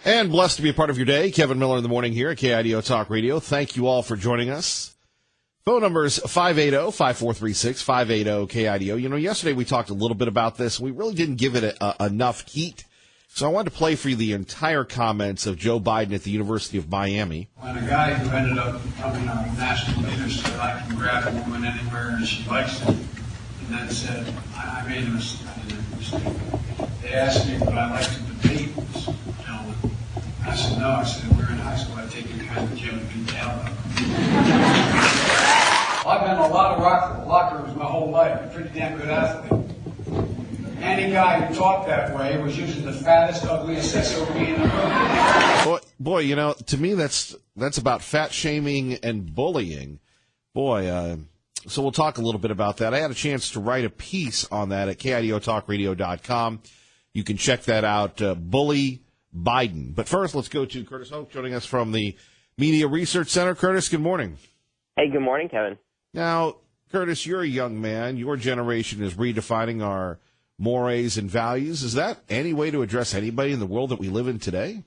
And blessed to be a part of your day. Kevin Miller in the morning here at KIDO Talk Radio. Thank you all for joining us. Phone number is 580-5436, 580-KIDO. You know, yesterday we talked a little bit about this. We really didn't give it enough heat. So I wanted to play for you the entire comments of Joe Biden at the University of Miami. When a guy who ended up becoming a national leader said, I can grab a woman anywhere and she likes it, and then said, I made a mistake. They asked me, would I like to debate this gentleman? I said, no. I said, if we were in high school, I'd take you behind the gym and beat the hell out of him. I've been in a lot of locker rooms my whole life. I'm a pretty damn good athlete. Any guy who talked that way was usually the fattest, ugliest SOB in the room. Boy, you know, to me that's about fat shaming and bullying. Boy, so we'll talk a little bit about that. I had a chance to write a piece on that at KIDOTalkRadio.com. You can check that out, Bully Biden. But first, let's go to Curtis Hoke joining us from the Media Research Center. Curtis, good morning. Hey, good morning, Kevin. Now, Curtis, you're a young man. Your generation is redefining our mores and values. Is that any way to address anybody in the world that we live in today?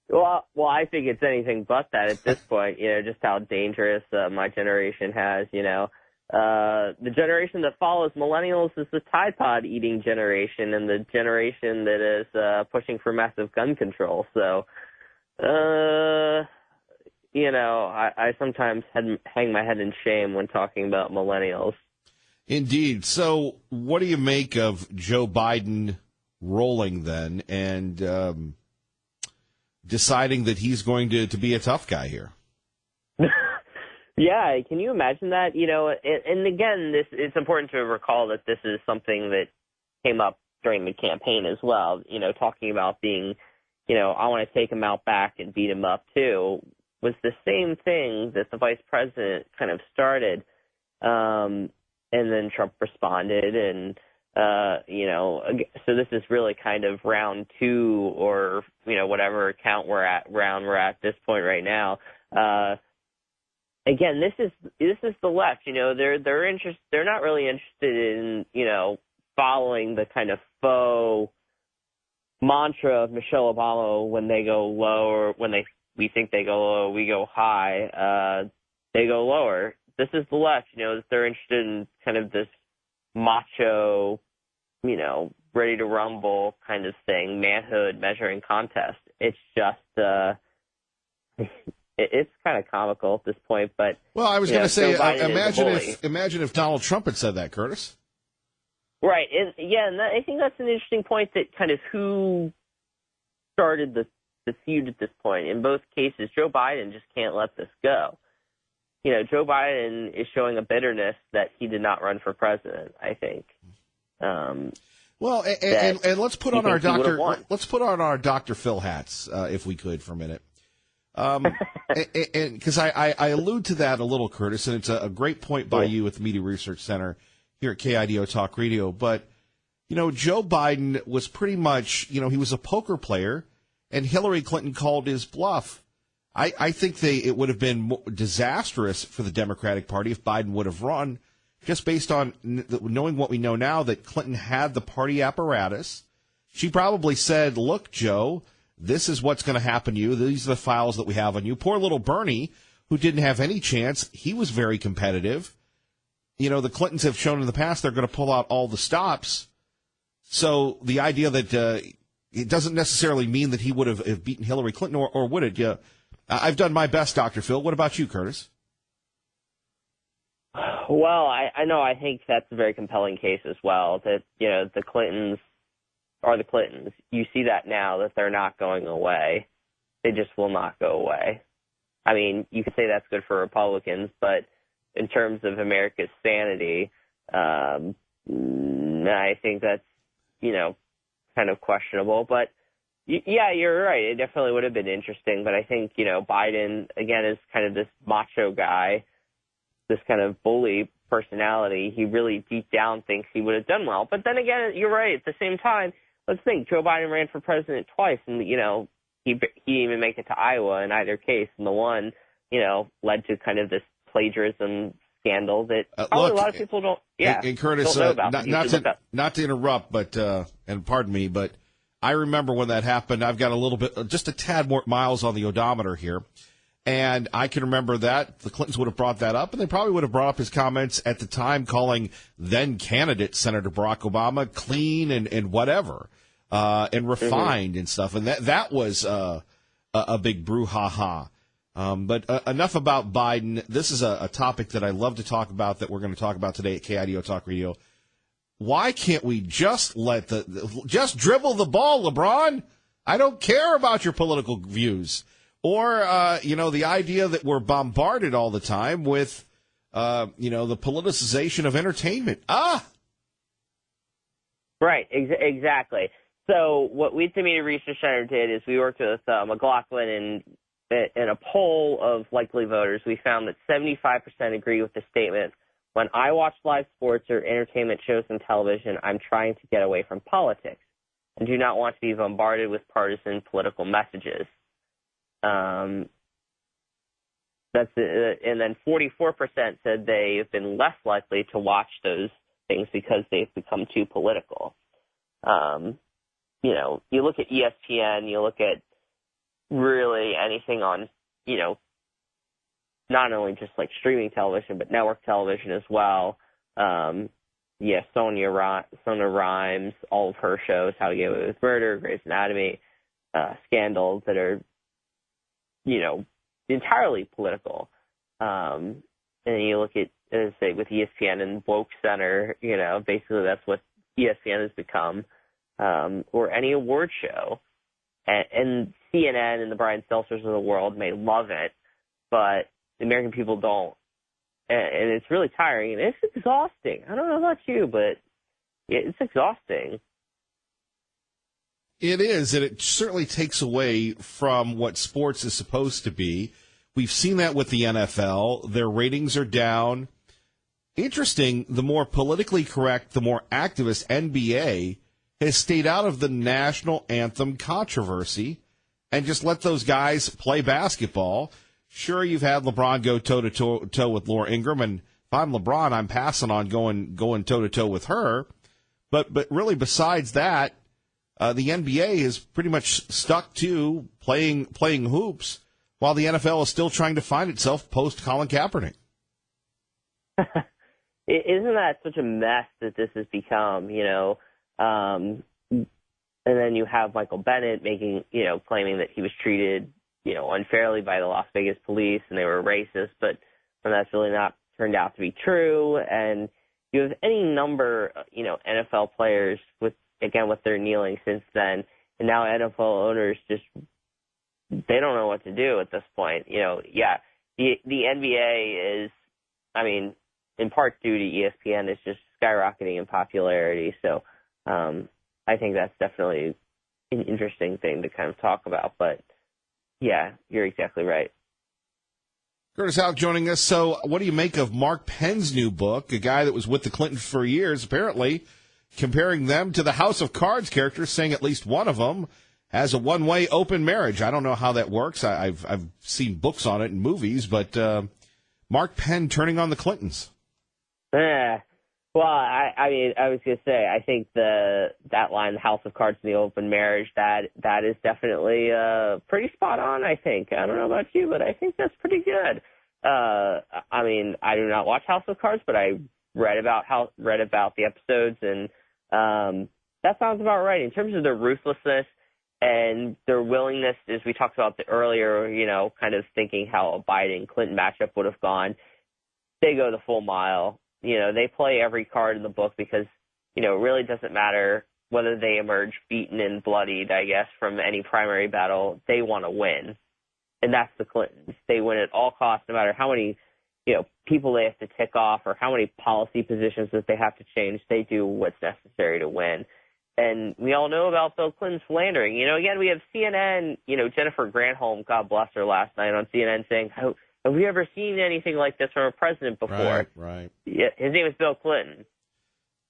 Well, I think it's anything but that at this point. You know, just how dangerous my generation has. You know, the generation that follows millennials is the Tide Pod eating generation, and the generation that is pushing for massive gun control. So, you know, I sometimes hang my head in shame when talking about millennials. Indeed. So what do you make of Joe Biden rolling then and deciding that he's going to be a tough guy here? Yeah, can you imagine that? You know, and again, it's important to recall that this is something that came up during the campaign as well. You know, talking about being, you know, I want to take him out back and beat him up too, was the same thing that the vice president kind of started. And then Trump responded, and, you know, so this is really kind of round two or, you know, whatever count we're at this point right now. Again, this is the left, you know, they're not really interested in, you know, following the kind of faux mantra of Michelle Obama when they go low, or when we think they go low, we go high, they go lower. This is the left, you know, they're interested in kind of this macho, you know, ready to rumble kind of thing, manhood measuring contest. It's just, it's kind of comical at this point, but. Well, I was going to say, imagine if Donald Trump had said that, Curtis. Right. And I think that's an interesting point, that kind of who started the feud at this point. In both cases, Joe Biden just can't let this go. You know, Joe Biden is showing a bitterness that he did not run for president, I think. Well, and let's put on our Dr. Phil hats, if we could, for a minute. And because I allude to that a little, Curtis, and it's a great point by you at the Media Research Center here at KIDO Talk Radio. But, you know, Joe Biden was pretty much, you know, he was a poker player, and Hillary Clinton called his bluff. I think it would have been disastrous for the Democratic Party if Biden would have run, just based on knowing what we know now, that Clinton had the party apparatus. She probably said, look, Joe, this is what's going to happen to you. These are the files that we have on you. Poor little Bernie, who didn't have any chance. He was very competitive. You know, the Clintons have shown in the past they're going to pull out all the stops. So the idea that it doesn't necessarily mean that he would have beaten Hillary Clinton, or would it? Yeah. I've done my best, Dr. Phil. What about you, Curtis? Well, I know. I think that's a very compelling case as well, that, you know, the Clintons are the Clintons. You see that now, that they're not going away. They just will not go away. I mean, you could say that's good for Republicans, but in terms of America's sanity, I think that's, you know, kind of questionable. But yeah, you're right. It definitely would have been interesting. But I think, you know, Biden, again, is kind of this macho guy, this kind of bully personality. He really deep down thinks he would have done well. But then again, you're right. At the same time, let's think. Joe Biden ran for president twice, and, you know, he didn't even make it to Iowa in either case. And the one, you know, led to kind of this plagiarism scandal that probably a lot of people don't. Yeah, and Curtis, don't know about. not to interrupt, but and pardon me, but I remember when that happened. I've got just a tad more miles on the odometer here. And I can remember that the Clintons would have brought that up, and they probably would have brought up his comments at the time calling then candidate Senator Barack Obama clean and whatever, and refined and stuff. And that was a big brouhaha. But enough about Biden. This is a topic that I love to talk about that we're going to talk about today at KIDO Talk Radio. Why can't we just just dribble the ball, LeBron? I don't care about your political views. Or, the idea that we're bombarded all the time with, the politicization of entertainment. Right, exactly. So what we at the Media Research Center did is we worked with McLaughlin, and in a poll of likely voters, we found that 75% agree with the statement, when I watch live sports or entertainment shows on television, I'm trying to get away from politics and do not want to be bombarded with partisan political messages. And then 44% said they've been less likely to watch those things because they've become too political. You look at ESPN, you look at really anything on, not only just like streaming television, but network television as well. Sonia Rhimes, all of her shows, How to Get Away with Murder, Grey's Anatomy, Scandal, that are, entirely political. And you look at, as I say, with ESPN and Woke Center, basically that's what ESPN has become, or any award show. And CNN and the Brian Stelters of the world may love it, but the American people don't. And it's really tiring, and it's exhausting. I don't know about you, but it's exhausting. It is, and it certainly takes away from what sports is supposed to be. We've seen that with the NFL. Their ratings are down. Interesting, the more politically correct, the more activist NBA has stayed out of the national anthem controversy and just let those guys play basketball. Sure, you've had LeBron go toe-to-toe with Laura Ingraham, and if I'm LeBron, I'm passing on going toe-to-toe with her. But really, besides that, the NBA is pretty much stuck to playing hoops, while the NFL is still trying to find itself post Colin Kaepernick. Isn't that such a mess that this has become? And then you have Michael Bennett claiming that he was treated, unfairly by the Las Vegas police and they were racist, but that's really not turned out to be true. And you have any number, NFL players with their kneeling since then, and now NFL owners they don't know what to do at this point. The NBA is, in part due to ESPN, is just skyrocketing in popularity. So I think that's definitely an interesting thing to kind of talk about. But yeah, you're exactly right. Curtis Houck joining us. So what do you make of Mark Penn's new book, a guy that was with the Clintons for years, apparently comparing them to the House of Cards characters, saying at least one of them has a one-way open marriage. I don't know how that works. I've seen books on it in movies, but Mark Penn turning on the Clintons. Well, I was going to say, I think that line, the House of Cards and the open marriage, that is definitely pretty spot on, I think. I don't know about you, but I think that's pretty good. I do not watch House of Cards, but I read about the episodes, and that sounds about right. In terms of their ruthlessness and their willingness, as we talked about earlier, kind of thinking how a Biden-Clinton matchup would have gone, they go the full mile. They play every card in the book because, it really doesn't matter whether they emerge beaten and bloodied, I guess, from any primary battle. They want to win. And that's the Clintons. They win at all costs, no matter how many, people they have to tick off or how many policy positions that they have to change. They do what's necessary to win. And we all know about Bill Clinton's philandering. Again, we have CNN, Jennifer Granholm, God bless her, last night on CNN saying, have we ever seen anything like this from a president before? Right. Yeah, his name is Bill Clinton.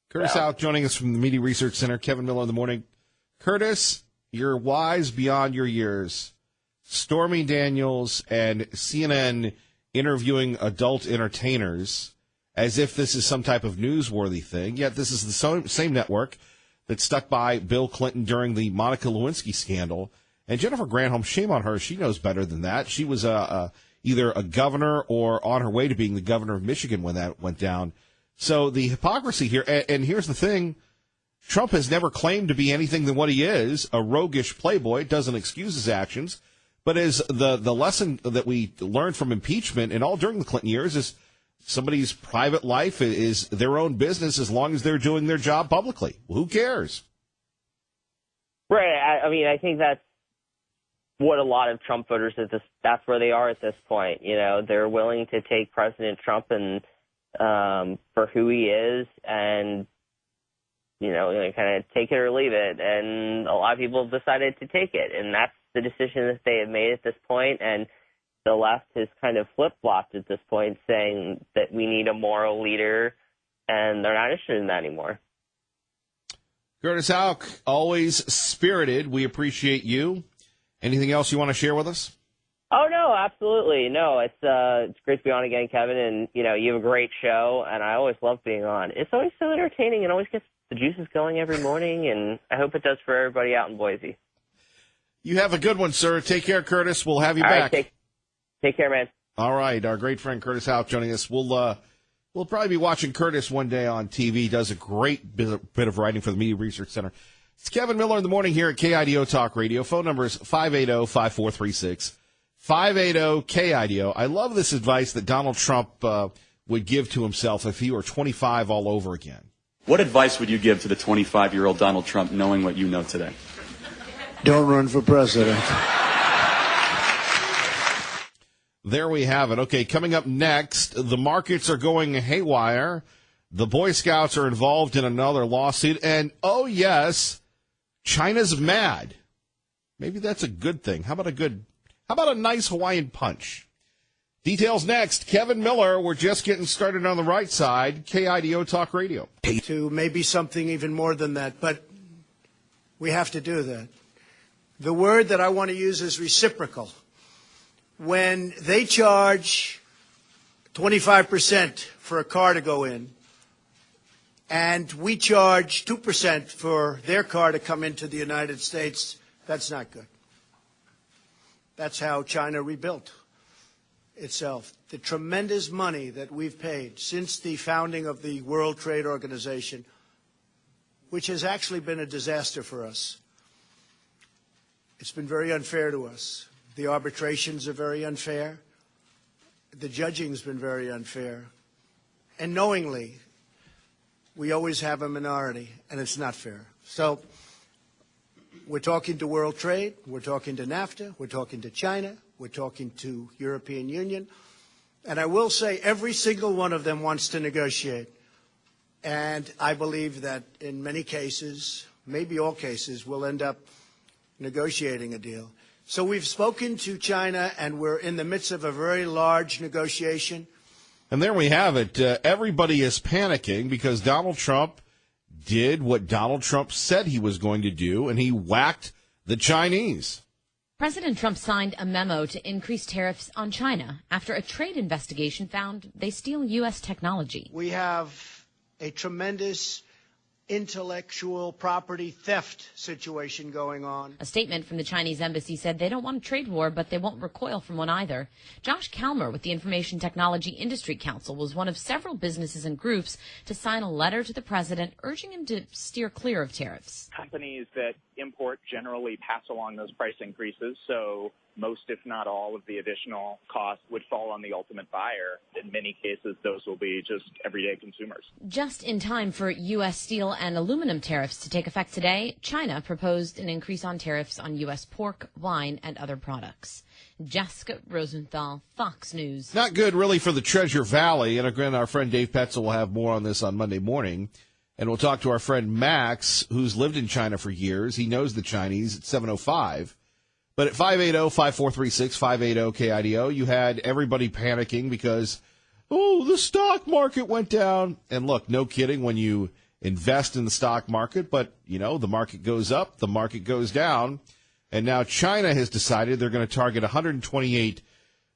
Curtis Houck joining us from the Media Research Center. Kevin Miller in the morning. Curtis, you're wise beyond your years. Stormy Daniels and CNN interviewing adult entertainers as if this is some type of newsworthy thing. Yet this is the same network that stuck by Bill Clinton during the Monica Lewinsky scandal. And Jennifer Granholm, shame on her. She knows better than that. She was either a governor or on her way to being the governor of Michigan when that went down. So the hypocrisy here, and here's the thing, Trump has never claimed to be anything than what he is, a roguish playboy. It doesn't excuse his actions. But as the lesson that we learned from impeachment and all during the Clinton years is somebody's private life is their own business as long as they're doing their job publicly. Well, who cares? Right. I mean, I think that's what a lot of Trump voters that's where they are at this point. You know, they're willing to take President Trump and for who he is and, you know, kind of take it or leave it. And a lot of people decided to take it. And that's the decision that they have made at this point. And the left has kind of flip-flopped at this point, saying that we need a moral leader, and they're not interested in that anymore. Curtis Houck, always spirited. We appreciate you. Anything else you want to share with us? Oh, no, absolutely. No, it's great to be on again, Kevin. And, you know, you have a great show, and I always love being on. It's always so entertaining and always gets the juices going every morning, and I hope it does for everybody out in Boise. You have a good one, sir. Take care, Curtis. We'll have you All back. Right, take care, man. All right, our great friend Curtis Houck joining us. We'll probably be watching Curtis one day on TV. He does a great bit of writing for the Media Research Center. It's Kevin Miller in the morning here at KIDO Talk Radio. Phone number is 580-5436. 580-KIDO. I love this advice that Donald Trump would give to himself if he were 25 all over again. What advice would you give to the 25-year-old Donald Trump knowing what you know today? Don't run for president. There we have it. Okay, coming up next, the markets are going haywire. The Boy Scouts are involved in another lawsuit. And, oh, yes, China's mad. Maybe that's a good thing. How about a nice Hawaiian punch? Details next. Kevin Miller, we're just getting started on the right side. KIDO Talk Radio. To maybe something even more than that, but we have to do that. The word that I want to use is reciprocal. When they charge 25% for a car to go in, and we charge 2% for their car to come into the United States, that's not good. That's how China rebuilt itself. The tremendous money that we've paid since the founding of the World Trade Organization, which has actually been a disaster for us. It's been very unfair to us. The arbitrations are very unfair. The judging's been very unfair. And knowingly, we always have a minority, and it's not fair. So we're talking to World Trade, we're talking to NAFTA, we're talking to China, we're talking to European Union. And I will say every single one of them wants to negotiate. And I believe that in many cases, maybe all cases, we'll end up negotiating a deal. So we've spoken to China, and we're in the midst of a very large negotiation. And there we have it. Everybody is panicking because Donald Trump did what Donald Trump said he was going to do, and he whacked the Chinese. President Trump signed a memo to increase tariffs on China after a trade investigation found they steal U.S. technology. We have a tremendous intellectual property theft situation going on. A statement from the Chinese embassy said they don't want a trade war, but they won't recoil from one either. Josh Kalmer with the Information Technology Industry Council was one of several businesses and groups to sign a letter to the president urging him to steer clear of tariffs. Companies that import generally pass along those price increases, so most, if not all, of the additional costs would fall on the ultimate buyer. In many cases, those will be just everyday consumers. Just in time for U.S. steel and aluminum tariffs to take effect today, China proposed an increase on tariffs on U.S. pork, wine, and other products. Jessica Rosenthal, Fox News. Not good, really, for the Treasure Valley. And again, our friend Dave Petzel will have more on this on Monday morning. And we'll talk to our friend Max, who's lived in China for years. He knows the Chinese at 7:05. But at 580-5436, 580-KIDO, you had everybody panicking because, the stock market went down. And look, no kidding, when you invest in the stock market, but, the market goes up, the market goes down. And now China has decided they're going to target 128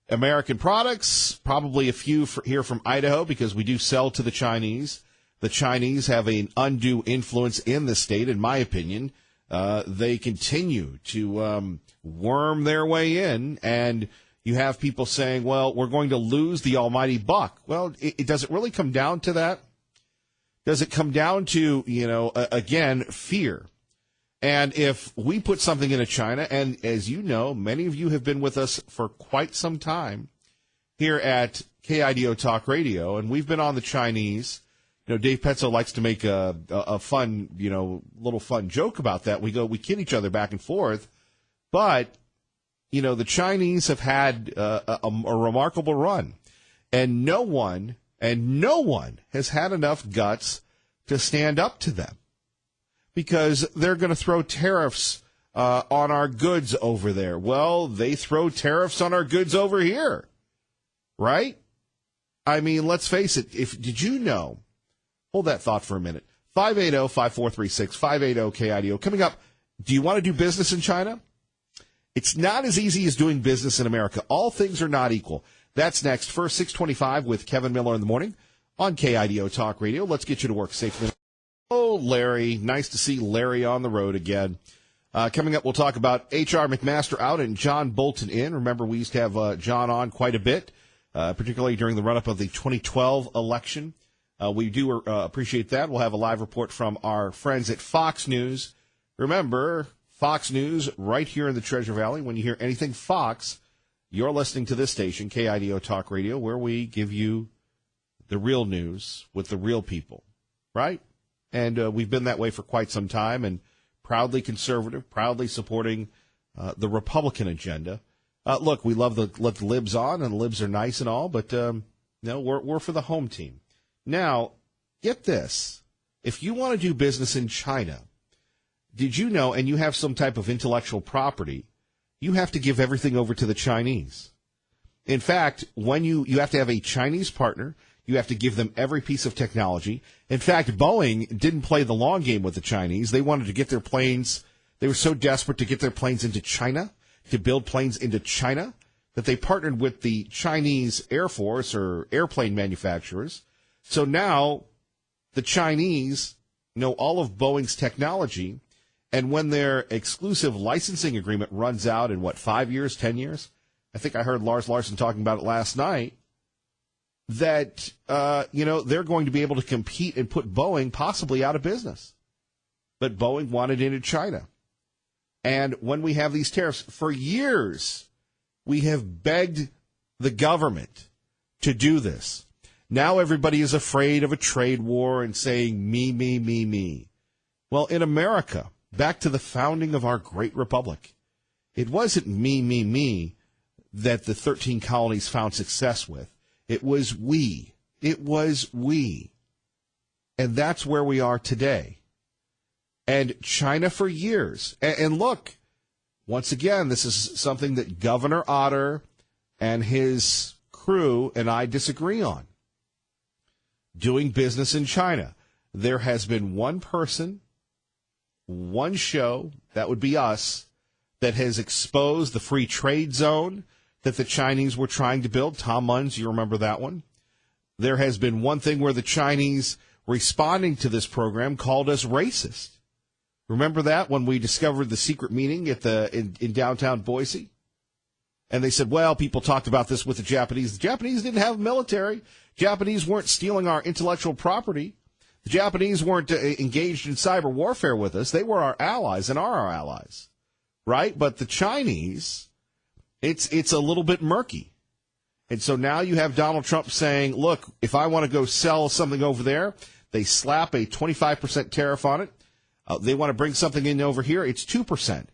American products, probably a few here from Idaho because we do sell to the Chinese. the Chinese have an undue influence in the state, in my opinion. They continue to worm their way in, and you have people saying, well, we're going to lose the almighty buck. Well, it doesn't really come down to that. Does it come down to, again, fear? And if we put something into China, and as you know, many of you have been with us for quite some time here at KIDO Talk Radio, and we've been on the Chinese. Dave Petzo likes to make a fun, little fun joke about that. We kid each other back and forth. But, the Chinese have had a remarkable run. And no one has had enough guts to stand up to them, because they're going to throw tariffs on our goods over there. Well, they throw tariffs on our goods over here, right? I mean, let's face it. Did you know? Hold that thought for a minute. 580-5436, 580-KIDO. Coming up, do you want to do business in China? It's not as easy as doing business in America. All things are not equal. That's next. First, 625 with Kevin Miller in the morning on KIDO Talk Radio. Let's get you to work safely. Oh, Larry. Nice to see Larry on the road again. Coming up, we'll talk about H.R. McMaster out and John Bolton in. Remember, we used to have John on quite a bit, particularly during the run-up of the 2012 election. We do appreciate that. We'll have a live report from our friends at Fox News. Remember, Fox News right here in the Treasure Valley. When you hear anything Fox, you're listening to this station, KIDO Talk Radio, where we give you the real news with the real people, right? And we've been that way for quite some time, and proudly conservative, proudly supporting the Republican agenda. Look, we love let the libs on, and the libs are nice and all, but we're for the home team. Now, get this. If you want to do business in China, did you know, and you have some type of intellectual property, you have to give everything over to the Chinese. In fact, when you have to have a Chinese partner, you have to give them every piece of technology. In fact, Boeing didn't play the long game with the Chinese. They wanted to get their planes. They were so desperate to get their planes into China, to build planes into China, that they partnered with the Chinese Air Force or airplane manufacturers. So now the Chinese know all of Boeing's technology, and when their exclusive licensing agreement runs out in, 5 years, 10 years? I think I heard Lars Larson talking about it last night, that, they're going to be able to compete and put Boeing possibly out of business. But Boeing wanted into China. And when we have these tariffs, for years, we have begged the government to do this. Now everybody is afraid of a trade war and saying, me, me, me, me. Well, in America, back to the founding of our great republic, it wasn't me, me, me that the 13 colonies found success with. It was we. It was we. And that's where we are today. And China for years. And look, once again, this is something that Governor Otter and his crew and I disagree on. Doing business in China. There has been one person, one show, that would be us, that has exposed the free trade zone that the Chinese were trying to build. Tom Munns, you remember that one? There has been one thing where the Chinese, responding to this program, called us racist. Remember that when we discovered the secret meeting at in downtown Boise? And they said, well, people talked about this with the Japanese. The Japanese didn't have a military. Japanese weren't stealing our intellectual property. The Japanese weren't engaged in cyber warfare with us. They were our allies and are our allies, right? But the Chinese, it's a little bit murky. And so now you have Donald Trump saying, look, if I want to go sell something over there, they slap a 25% tariff on it. They want to bring something in over here, it's 2%.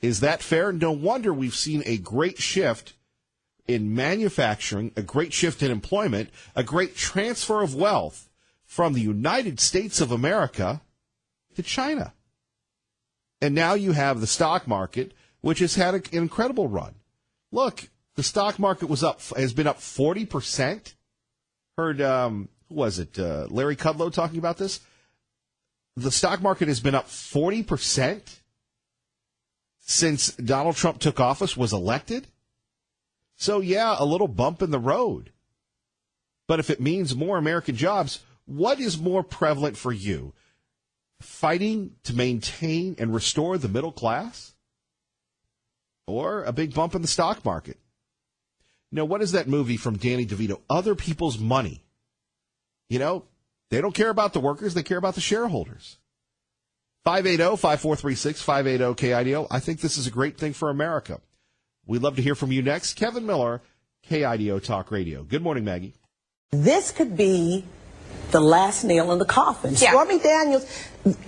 Is that fair? No wonder we've seen a great shift in manufacturing, a great shift in employment, a great transfer of wealth from the United States of America to China. And now you have the stock market, which has had an incredible run. Look, the stock market has been up 40%. Heard, who was it, Larry Kudlow talking about this? The stock market has been up 40% since Donald Trump took office, was elected. So, yeah, a little bump in the road. But if it means more American jobs, What is more prevalent for you? Fighting to maintain and restore the middle class? Or a big bump in the stock market? What is that movie from Danny DeVito? Other People's Money. They don't care about the workers. They care about the shareholders. 580-5436, 580-KIDO. I think this is a great thing for America. We'd love to hear from you next. Kevin Miller, KIDO Talk Radio. Good morning, Maggie. This could be the last nail in the coffin. Yeah. Stormy Daniels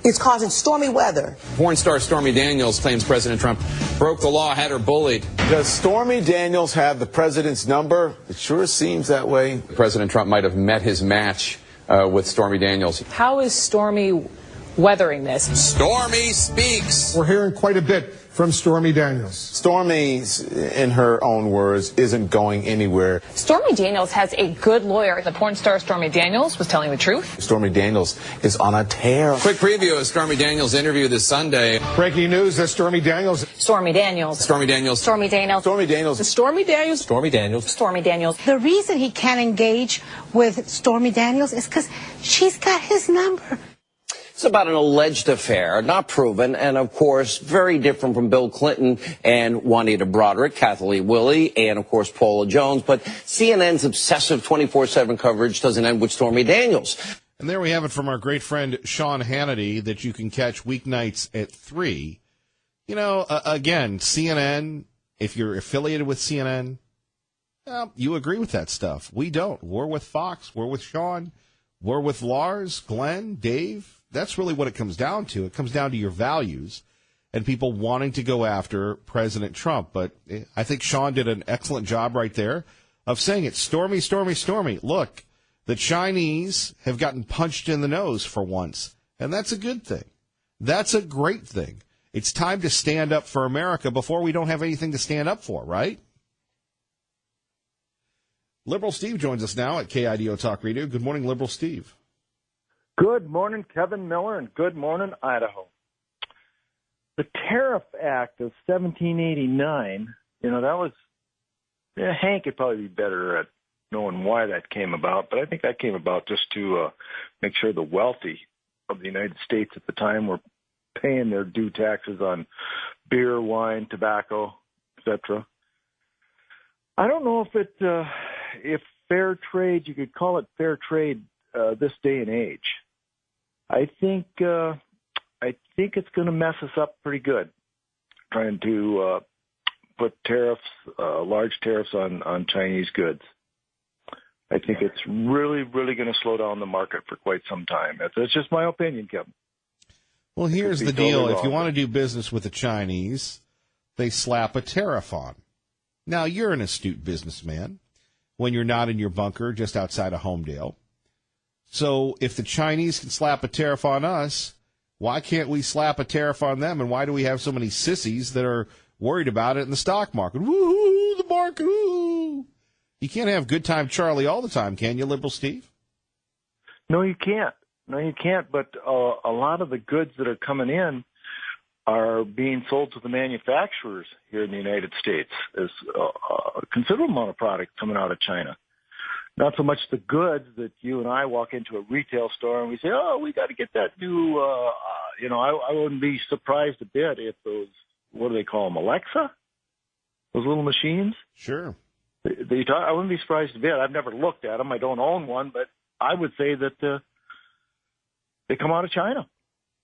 is causing stormy weather. Porn star Stormy Daniels claims President Trump broke the law, had her bullied. Does Stormy Daniels have the president's number? It sure seems that way. President Trump might have met his match with Stormy Daniels. How is Stormy weathering this? Stormy speaks. We're hearing quite a bit from Stormy Daniels. Stormy, in her own words, isn't going anywhere. Stormy Daniels has a good lawyer. The porn star Stormy Daniels was telling the truth. Stormy Daniels is on a tear. Quick preview of Stormy Daniels' interview this Sunday. Breaking news that Stormy Daniels. Stormy Daniels. Stormy Daniels. Stormy Daniels. Stormy Daniels. Stormy Daniels. Stormy Daniels. Stormy Daniels. The reason he can't engage with Stormy Daniels is because she's got his number. It's about an alleged affair, not proven, and of course, very different from Bill Clinton and Juanita Broderick, Kathleen Willey, and of course, Paula Jones. But CNN's obsessive 24/7 coverage doesn't end with Stormy Daniels. And there we have it from our great friend Sean Hannity that you can catch weeknights at 3. Again, CNN, if you're affiliated with CNN, you agree with that stuff. We don't. We're with Fox. We're with Sean. We're with Lars, Glenn, Dave. That's really what it comes down to. It comes down to your values and people wanting to go after President Trump. But I think Sean did an excellent job right there of saying it. Stormy, stormy, stormy. Look, the Chinese have gotten punched in the nose for once, and that's a good thing. That's a great thing. It's time to stand up for America before we don't have anything to stand up for, right? Liberal Steve joins us now at KIDO Talk Radio. Good morning, Liberal Steve. Good morning, Kevin Miller, and good morning, Idaho. The Tariff Act of 1789, that was, Hank could probably be better at knowing why that came about, but I think that came about just to make sure the wealthy of the United States at the time were paying their due taxes on beer, wine, tobacco, etc. I don't know if fair trade, you could call it fair trade this day and age. I think it's going to mess us up pretty good, trying to put tariffs, large tariffs on Chinese goods. I think it's really, really going to slow down the market for quite some time. That's just my opinion, Kevin. Well, here's the deal. If you want to do business with the Chinese, they slap a tariff on. Now, you're an astute businessman when you're not in your bunker just outside of Homedale. So if the Chinese can slap a tariff on us, why can't we slap a tariff on them? And why do we have so many sissies that are worried about it in the stock market? Woo-hoo, the market, woo! You can't have good time Charlie all the time, can you, Liberal Steve? No, you can't. But a lot of the goods that are coming in are being sold to the manufacturers here in the United States. There's a considerable amount of product coming out of China. Not so much the goods that you and I walk into a retail store and we say, oh, we got to get that new, I wouldn't be surprised a bit if those, what do they call them, Alexa? Those little machines? Sure. I wouldn't be surprised a bit. I've never looked at them. I don't own one, but I would say that they come out of China,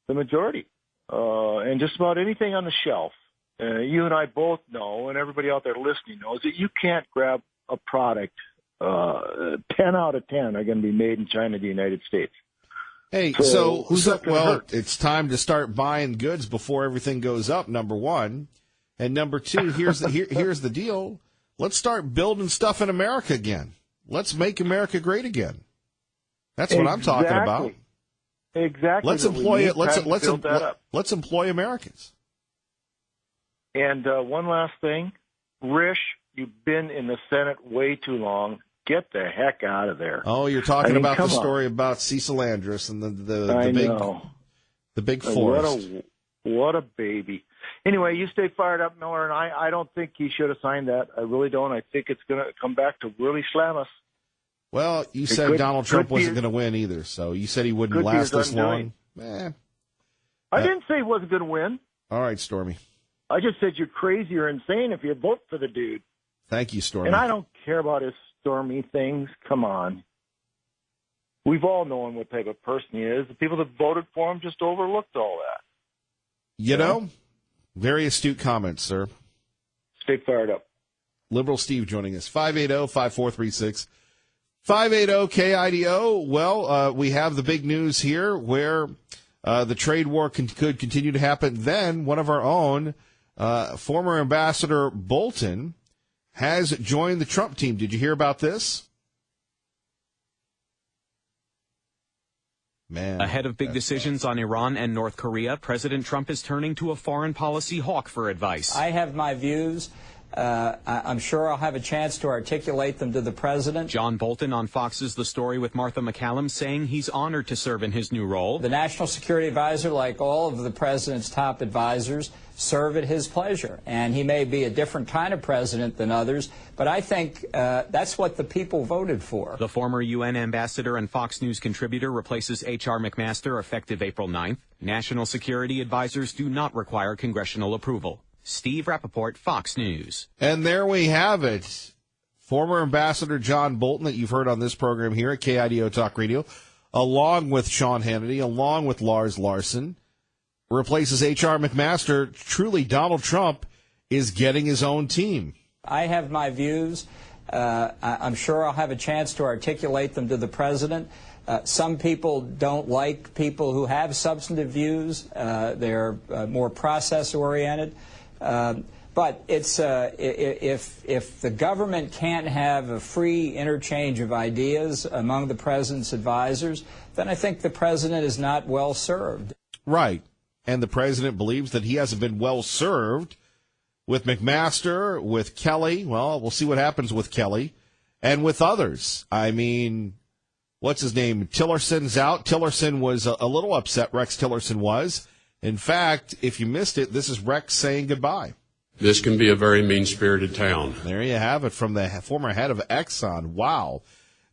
the majority. And just about anything on the shelf. You and I both know, and everybody out there listening knows, that you can't grab a product 10 out of 10 are going to be made in China, the United States. Hey, so it's time to start buying goods before everything goes up, number one. And number two, here's the deal. Let's start building stuff in America again. Let's make America great again. That's what I'm talking about. Exactly. Let's employ it. Let's employ Americans. And one last thing, Risch, you've been in the Senate way too long. Get the heck out of there. Oh, you're talking about the story about Cecil Andrus and the big forest. What a baby. Anyway, you stay fired up, Miller, and I don't think he should have signed that. I really don't. I think it's going to come back to really slam us. Well, you said Donald Trump wasn't going to win either, so you said he wouldn't last this long. I didn't say he wasn't going to win. All right, Stormy. I just said you're crazy or insane if you vote for the dude. Thank you, Stormy. And I don't care about his Stormy things. Come on. We've all known what type of person he is. The people that voted for him just overlooked all that. You know, very astute comments, sir. Stay fired up. Liberal Steve joining us. 580-5436. 580-KIDO. Well, we have the big news here where the trade war could continue to happen. Then one of our own, former Ambassador Bolton, has joined the Trump team. Did you hear about this? Man. Ahead of big decisions on Iran and North Korea, President Trump is turning to a foreign policy hawk for advice. I have my views. I'm sure I'll have a chance to articulate them to the president. John Bolton on Fox's The Story with Martha McCallum saying he's honored to serve in his new role. The National Security Advisor, like all of the president's top advisors, serve at his pleasure. And he may be a different kind of president than others, but I think that's what the people voted for. The former UN ambassador and Fox News contributor replaces H.R. McMaster effective April 9th. National security advisors do not require congressional approval. Steve Rappaport, Fox News. And there we have it. Former Ambassador John Bolton, that you've heard on this program here at KIDO Talk Radio, along with Sean Hannity, along with Lars Larson, replaces H.R. McMaster. Truly, Donald Trump is getting his own team. I have my views. I'm sure I'll have a chance to articulate them to the president. Some people don't like people who have substantive views. They're more process-oriented. But it's if the government can't have a free interchange of ideas among the president's advisors, then I think the president is not well served. Right. And the president believes that he hasn't been well served with McMaster, with Kelly. Well, we'll see what happens with Kelly and with others. I mean, what's his name? Tillerson's out. Tillerson was a little upset, Rex Tillerson was. In fact, if you missed it, this is Rex saying goodbye. This can be a very mean-spirited town. There you have it from the former head of Exxon. Wow.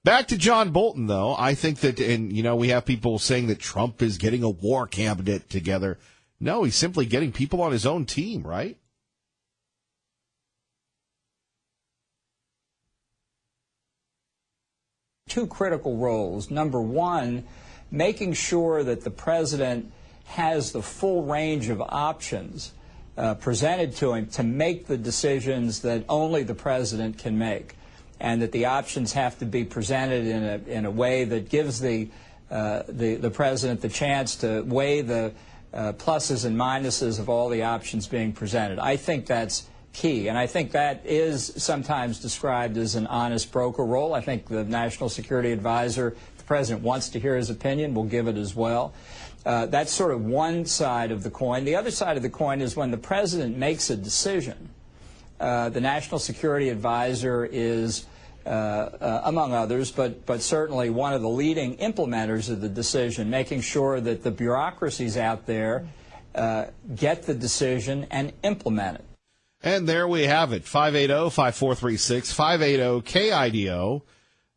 Back to John Bolton, though. I think that, and you know, we have people saying that Trump is getting a war cabinet together. No, he's simply getting people on his own team, right? Two critical roles. Number one, making sure that the president has the full range of options presented to him to make the decisions that only the president can make, and that the options have to be presented in a way that gives the president the chance to weigh the pluses and minuses of all the options being presented. I think that's key, and I think that is sometimes described as an honest broker role. I think the National Security Advisor, if the president wants to hear his opinion, will give it as well. That's sort of one side of the coin. The other side of the coin is when the president makes a decision. The National Security Advisor is, among others, but certainly one of the leading implementers of the decision, making sure that the bureaucracies out there get the decision and implement it. And there we have it, 580-5436, 580-KIDO.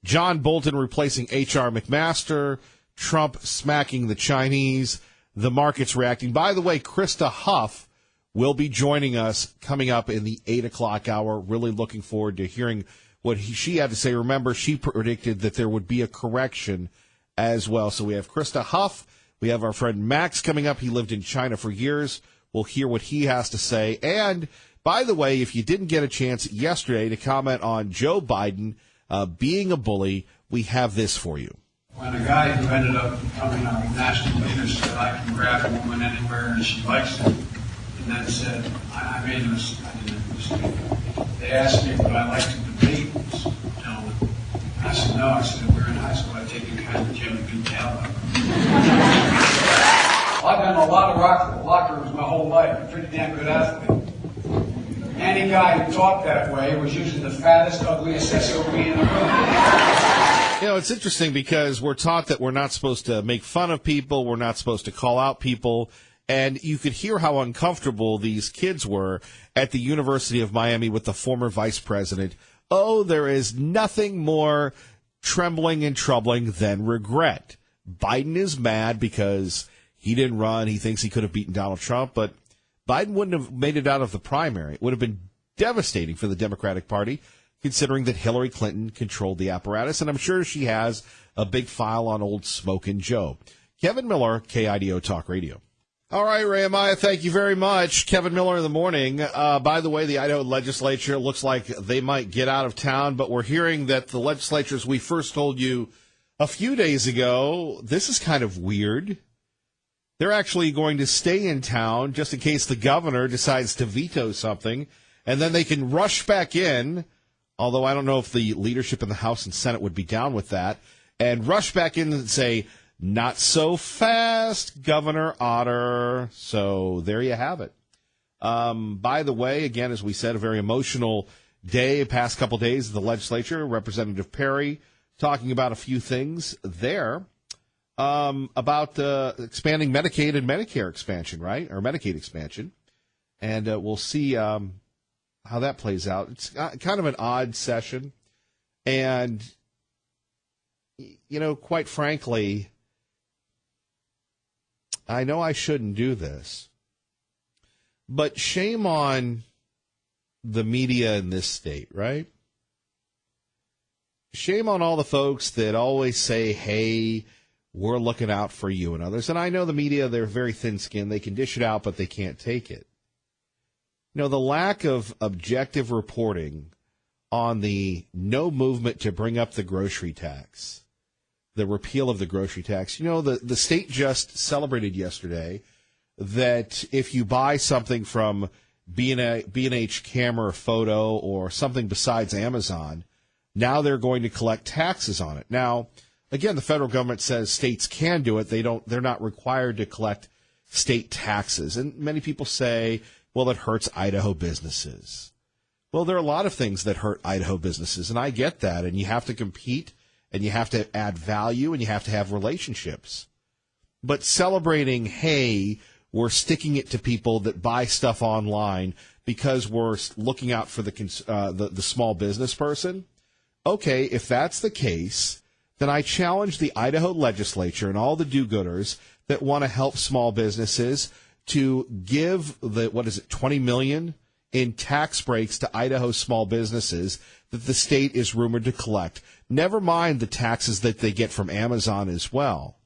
John Bolton replacing H.R. McMaster. Trump smacking the Chinese, the market's reacting. By the way, Krista Huff will be joining us coming up in the 8 o'clock hour. Really looking forward to hearing what she had to say. Remember, she predicted that there would be a correction as well. So we have Krista Huff. We have our friend Max coming up. He lived in China for years. We'll hear what he has to say. And, by the way, if you didn't get a chance yesterday to comment on Joe Biden being a bully, we have this for you. When a guy who ended up becoming a national leader said, I can grab a woman anywhere and she likes it, and then said, I made a mistake. They asked me would I like to debate this gentleman. I said, no. I said, we're in high school. I take you kind of Jim and tell them. I've been in a lot of locker rooms my whole life. I'm a pretty damn good athlete. Any guy who talked that way was usually the fattest, ugliest SOB in the room. You know, it's interesting because we're taught that we're not supposed to make fun of people, we're not supposed to call out people, and you could hear how uncomfortable these kids were at the University of Miami with the former vice president. Oh, there is nothing more trembling and troubling than regret. Biden is mad because he didn't run. He thinks he could have beaten Donald Trump, but Biden wouldn't have made it out of the primary. It would have been devastating for the Democratic Party, considering that Hillary Clinton controlled the apparatus, and I'm sure she has a big file on old Smokin' Joe. Kevin Miller, KIDO Talk Radio. All right, Ray Amaya, thank you very much. Kevin Miller in the morning. By the way, the Idaho legislature looks like they might get out of town, but we're hearing that the legislature, as we first told you a few days ago, this is kind of weird. They're actually going to stay in town just in case the governor decides to veto something, and then they can rush back in, although I don't know if the leadership in the House and Senate would be down with that, and rush back in and say, not so fast, Governor Otter. So there you have it. By the way, again, as we said, a very emotional day, past couple days of the legislature. Representative Perry talking about a few things there about expanding Medicaid and Medicare expansion, right? Or Medicaid expansion. And we'll see how that plays out. It's kind of an odd session. And, you know, quite frankly, I know I shouldn't do this, but shame on the media in this state, right? Shame on all the folks that always say, hey, we're looking out for you and others. And I know the media, they're very thin-skinned. They can dish it out, but they can't take it. You know, the lack of objective reporting on the no movement to bring up the grocery tax, the repeal of the grocery tax. You know, the state just celebrated yesterday that if you buy something from B&H Camera Photo or something besides Amazon, now they're going to collect taxes on it. Now, again, the federal government says states can do it. They're not required to collect state taxes. And many people say, well, it hurts Idaho businesses. Well, there are a lot of things that hurt Idaho businesses, and I get that. And you have to compete, and you have to add value, and you have to have relationships. But celebrating, hey, we're sticking it to people that buy stuff online because we're looking out for the small business person. Okay, if that's the case, then I challenge the Idaho legislature and all the do-gooders that want to help small businesses to give $20 million in tax breaks to Idaho small businesses that the state is rumored to collect. Never mind the taxes that they get from Amazon as well.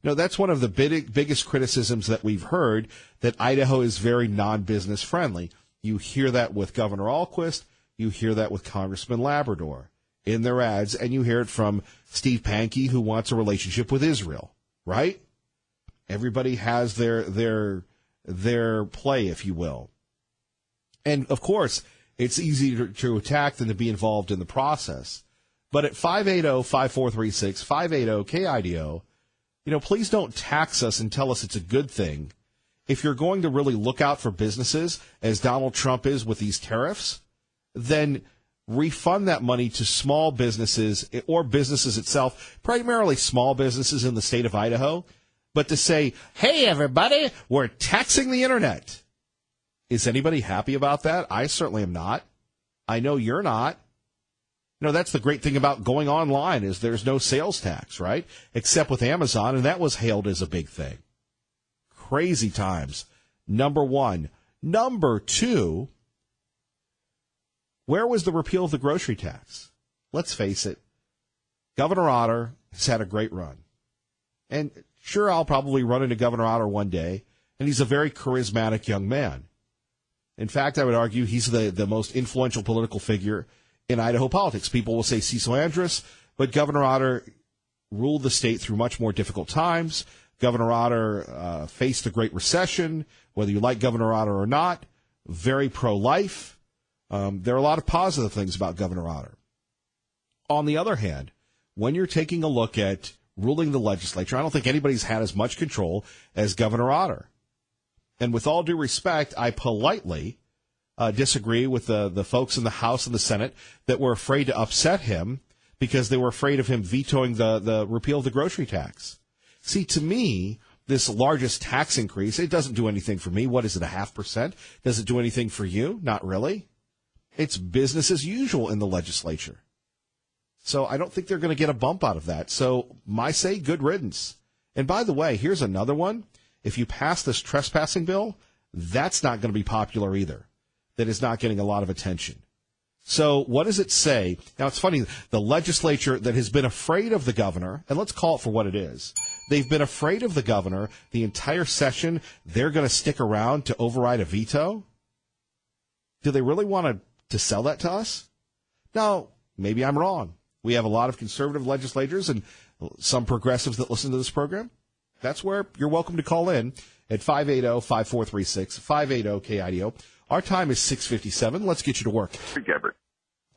You know, that's one of the biggest criticisms that we've heard, that Idaho is very non-business friendly. You hear that with Governor Alquist. You hear that with Congressman Labrador in their ads, and you hear it from Steve Pankey, who wants a relationship with Israel, right? Everybody has their play, if you will. And, of course, it's easier to attack than to be involved in the process. But at 580-5436, 580-KIDO, you know, please don't tax us and tell us it's a good thing. If you're going to really look out for businesses, as Donald Trump is with these tariffs, then refund that money to small businesses or businesses itself, primarily small businesses in the state of Idaho. But to say, hey, everybody, we're taxing the internet. Is anybody happy about that? I certainly am not. I know you're not. You know, that's the great thing about going online, is there's no sales tax, right? Except with Amazon, and that was hailed as a big thing. Crazy times. Number one. Number two, where was the repeal of the grocery tax? Let's face it, Governor Otter has had a great run. And sure, I'll probably run into Governor Otter one day, and he's a very charismatic young man. In fact, I would argue he's the most influential political figure in Idaho politics. People will say Cecil Andrus, but Governor Otter ruled the state through much more difficult times. Governor Otter faced the Great Recession, whether you like Governor Otter or not, very pro-life. There are a lot of positive things about Governor Otter. On the other hand, when you're taking a look at ruling the legislature, I don't think anybody's had as much control as Governor Otter. And with all due respect, I politely disagree with the folks in the House and the Senate that were afraid to upset him because they were afraid of him vetoing the repeal of the grocery tax. See, to me, this largest tax increase, it doesn't do anything for me. What is it, 0.5%? Does it do anything for you? Not really. It's business as usual in the legislature. So I don't think they're going to get a bump out of that. So my say, good riddance. And by the way, here's another one. If you pass this trespassing bill, that's not going to be popular either. That is not getting a lot of attention. So what does it say? Now, it's funny. The legislature that has been afraid of the governor, and let's call it for what it is. They've been afraid of the governor the entire session. They're going to stick around to override a veto? Do they really want to sell that to us? Now, maybe I'm wrong. We have a lot of conservative legislators and some progressives that listen to this program. That's where you're welcome to call in at 580-5436, 580-KIDO. Our time is 6:57. Let's get you to work.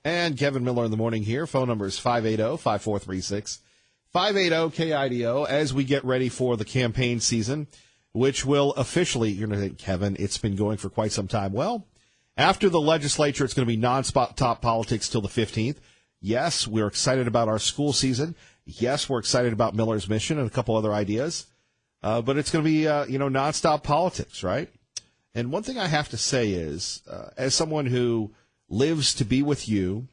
And Kevin Miller in the morning here. Phone number is 580-5436, 580-KIDO, as we get ready for the campaign season, which will officially, you're going to think, Kevin, it's been going for quite some time. Well, after the legislature, it's going to be non-stop politics till the 15th. Yes, we're excited about our school season. Yes, we're excited about Miller's mission and a couple other ideas. But it's going to be, nonstop politics, right? And one thing I have to say is, as someone who lives to be with you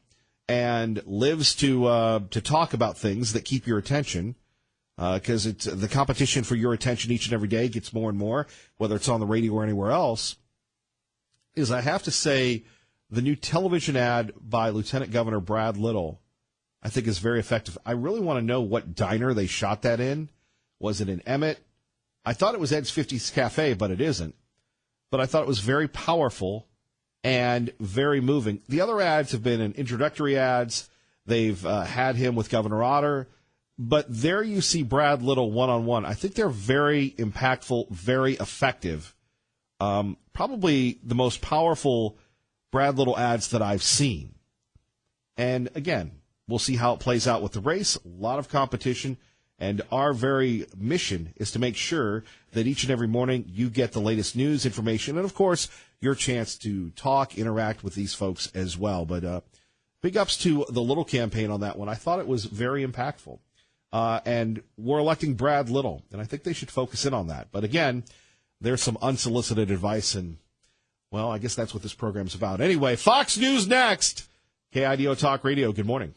and lives to talk about things that keep your attention, because it's the competition for your attention each and every day gets more and more, whether it's on the radio or anywhere else, is I have to say the new television ad by Lieutenant Governor Brad Little, I think, is very effective. I really want to know what diner they shot that in. Was it in Emmett? I thought it was Ed's 50s Cafe, but it isn't. But I thought it was very powerful and very moving. The other ads have been in introductory ads. They've had him with Governor Otter. But there you see Brad Little one-on-one. I think they're very impactful, very effective. Probably the most powerful Brad Little ads that I've seen. And again, we'll see how it plays out with the race. A lot of competition. And our very mission is to make sure that each and every morning you get the latest news, information, and, of course, your chance to talk, interact with these folks as well. But big ups to the Little campaign on that one. I thought it was very impactful. And we're electing Brad Little, and I think they should focus in on that. But, again, there's some unsolicited advice, and, well, I guess that's what this program's about. Anyway, Fox News next. KIDO Talk Radio, good morning.